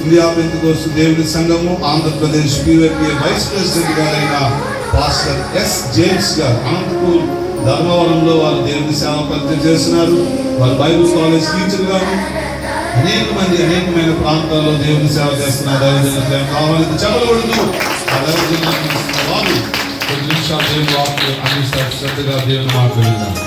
India Pentecost దేవుని సంఘము Andhra Pradesh PYPA vice president గారైన పాస్టర్ S. జేమ్స్ గారు అనంతపూర్ ధర్మవరంలో వారు దేవుని సేవ పరిచయం చేస్తున్నారు. వారు బైబిల్ కాలేజ్ టీచర్ గారు. అనేకమైన ప్రాంతాల్లో దేవుని సేవ చేస్తున్నారు. దైవజనులు కావాలని చెప్పకూడదు. ఆ దైవజనులు వారు కొన్ని నిమిషాలు దేవుని వాక్యం అందిస్తారు. శ్రద్ధగా దేవుని మాట్లాడుతున్నారు.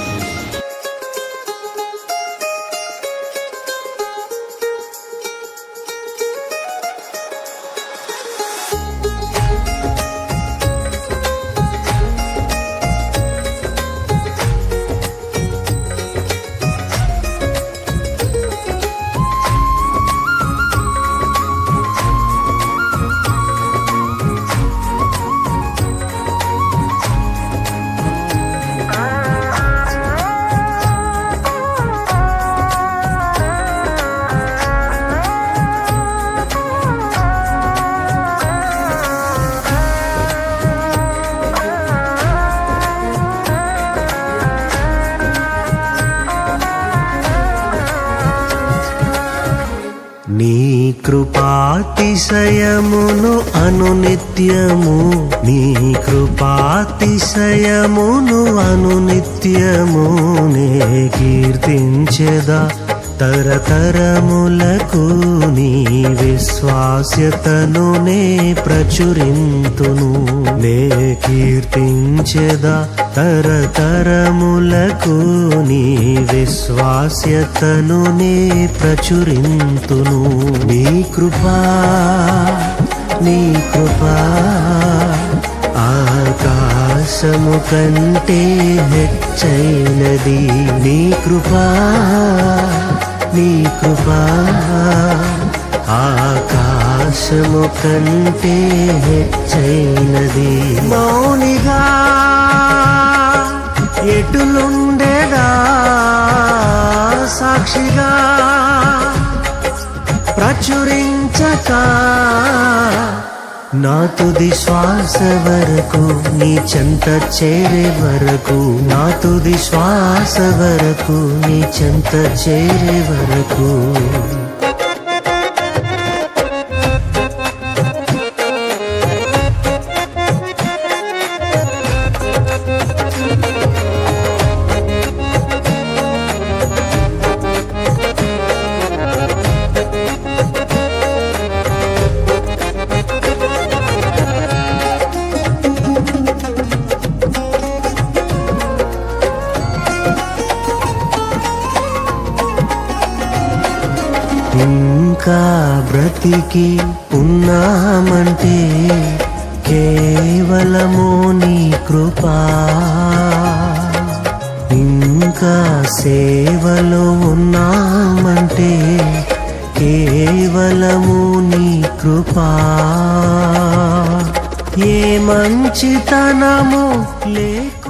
నీ కృపాతిశయమును అనునిత్యము, నీ కృపాతిశయమును అనునిత్యము నే కీర్తించెదా. తరతరములకు నీ విశ్వాస్యతను నే ప్రచురింతును. నే కీర్తించెదా తరతరములకు నీ విశ్వాస్యతను నే ప్రచురింతును. నీ కృపా ఆకాశము కంటే హెచ్చైనది. నీ కృపా ఆకాశము కంటే హెచ్చైనది. మౌనిగా ఎటులుండేదా సాక్షిగా ప్రచురించక నా తుది శ్వాస వరకు నీ చెంత చేరే వరకు, నా తుది శ్వాస వరకు నీ చెంత చేరే వరకు. ఇంకా బ్రతికి ఉన్నామంటే కేవలము నీ కృపా. ఇంకా సేవలో ఉన్నామంటే కేవలము నీ కృపా. ఏ మంచితనము లేక